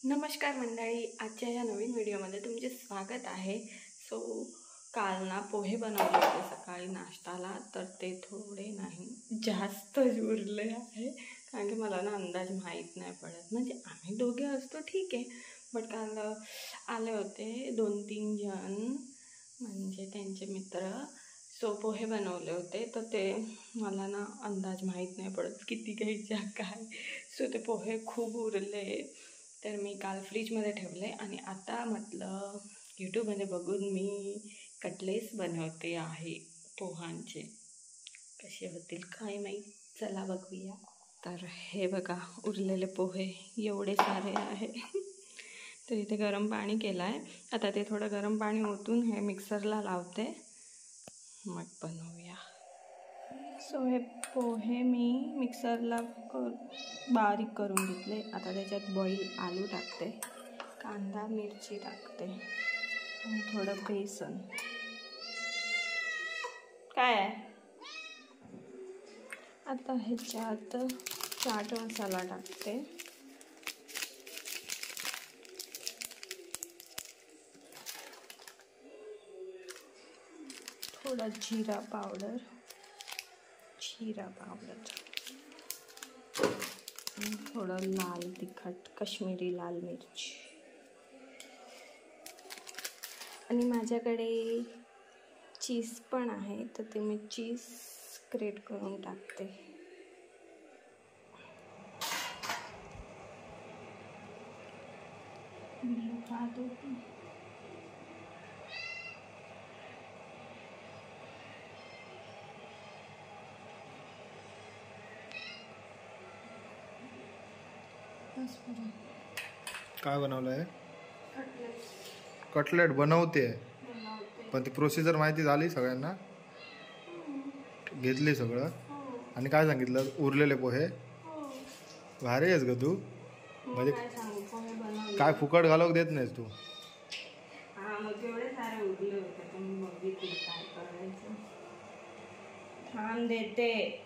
नमस्कार मंडळी, आजच्या या नवीन व्हिडिओमध्ये तुमचे स्वागत आहे। काल ना पोहे बनवले होते सकाळी नाश्त्याला, तर ते थोडे नाही जास्त उरले आहे, कारण की मला ना अंदाज माहीत नाही पडत। म्हणजे आम्ही दोघे असतो ठीक आहे, बट काल आले होते 2-3 जण, म्हणजे त्यांचे मित्र। पोहे बनवले होते, तर ते मला ना अंदाज माहीत नाही पडत किती घ्यायच्या काय। ते पोहे खूप उरले, तर मी काल फ्रीजमध्ये ठेवले आणि आता म्हटलं यूट्यूबमध्ये बघून मी कटलेट्स बनवते आहे पोहांचे। कसे होतील काय माहीत, चला बघूया। तर हे बघा उरलेले पोहे एवढे सारे आहे। तर इथे गरम पाणी केलं आहे, आता ते थोडं गरम पाणी ओतून हे मिक्सरला लावते, मग बनवूया। हे पोहे मी मिक्सरला बारीक करून घेतले। आता त्याच्यात बॉईल आलू टाकते, कांदा मिरची टाकते आणि थोडं बेसन। काय आहे आता ह्याच्यात चाट मसाला टाकते, थोडा जीरा पावडर आणि थोडं लाल तिखट, कश्मीरी लाल मिर्च, आणि माझ्याकडे चीज पण आहे, तर ते मी चीज ग्रेट करून टाकते। काय बनवलंय? कटलेट बनवते, पण ती प्रोसिजर माहिती झाली सगळ्यांना? घेतली सगळं आणि काय सांगितलं? उरलेले पोहे। भारी आहेस ग तू, म्हणजे काय फुकट घालवूक देत नाहीस तू। मग एवढे सारे उरले होते, तुम्ही बघितले काय करायचं। थांब देते।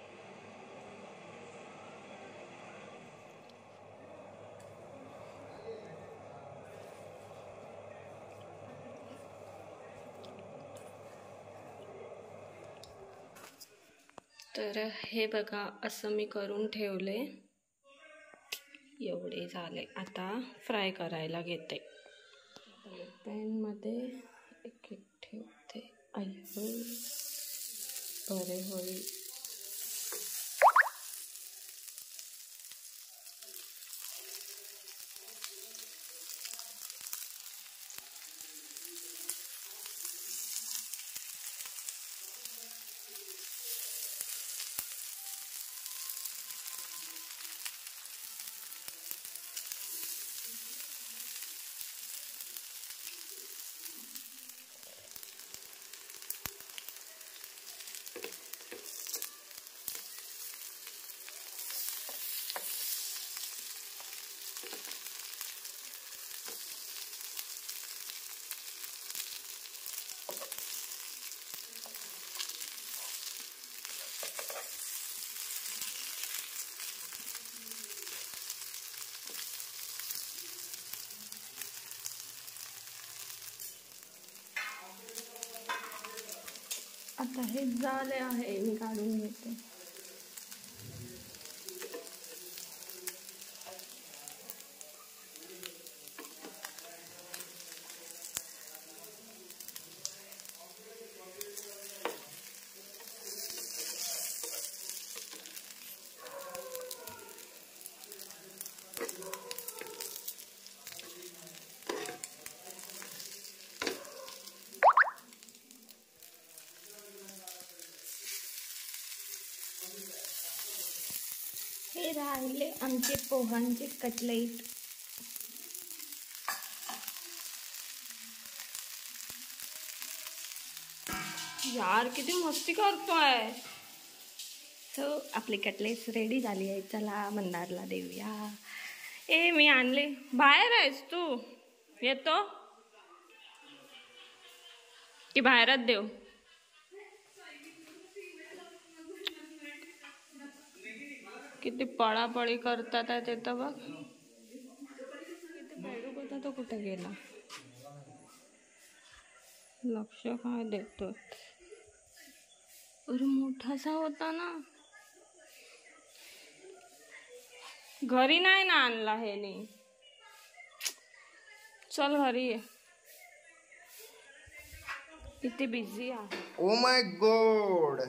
तर हे बघा असं मी करून ठेवले, एवढे झाले। आता फ्राय करायला घेते। पॅनमध्ये एक ठेवते, बरे होईल। आता हे झाले आहे, मी काढून घेते। हे राहिले आमचे पोहांचे कटलेट। यार किती मस्ती करतोय। आपले कटलेट्स रेडी झाली आहे, चला मंदारला देऊया। मी आणले, बाहेर आहेस तू? येतो की बाहेरच देऊ? किती पळापळी करतात ते तर बघ। मोठा तो कुठे गेला? लक्ष काय देतो? अरे मोठासा होता ना, घरी नाही ना आणला हे नी. चल घरी ये. किती बिझी आहे. Oh my God,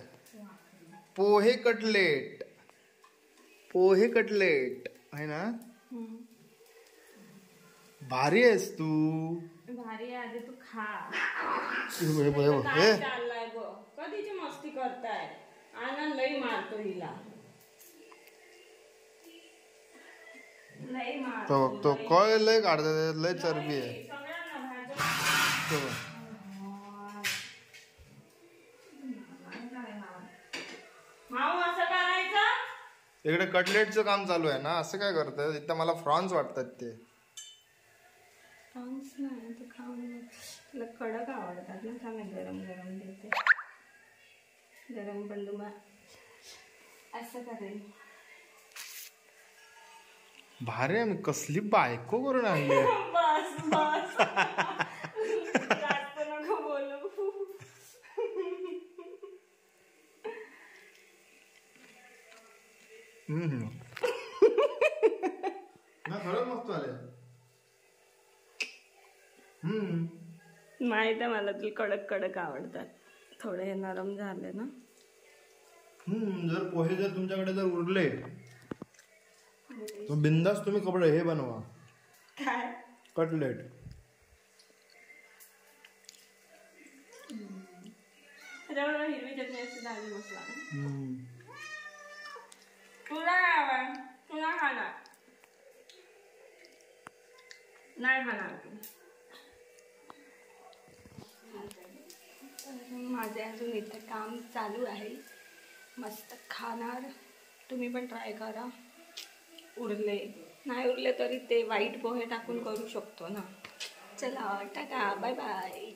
pohe cutlet. Pohe cutlet आहे ना. भारी आहेस तू. भारी आहे. आधी तू खा. हे काय चाललाय ग? कधीची मस्ती करताय? आनंद लई मारतो हिला. लई मारतो. तो कळ लय काढतात, लय चरबी आहे. सगळ्यांना भाज्या. माऊ असं करायचं? इकडे कटलेटचं काम चालू आहे ना, असं काय करतात? इथं मला फ्रॉन्स वाटतात ते. फ्रॉन्स नाही ते खाऊन. तुला कडक आवडतात ना, चांगलं गरम गरम देते. गरम पण तुम्हाला असं करेल. भारी आहे. मी कसली बायको करून आणली. बस बस. जास्त नको बोलू. खरंच मस्त आले. माहित आहे मला, तुला कडक कडक आवडतात. थोडे नरम झाले ना. जर पोहे जर तुमच्याकडे जर उरले तर बिंदास तुम्ही कपडे हे बनवा. काय? कटलेट. त्याच्याबरोबर हिरवी चटणी असते, डाळी मसाला. तुला काय आवड? तुला खाणार नाही खाणार तू. माझे अजून इथे काम चालू आहे. मस्त खाणार. तुम्ही पण ट्राय करा. उरले नाही उरले तरी ते व्हाईट पोहे टाकून करू शकतो ना. चला टाटा, बाय बाय.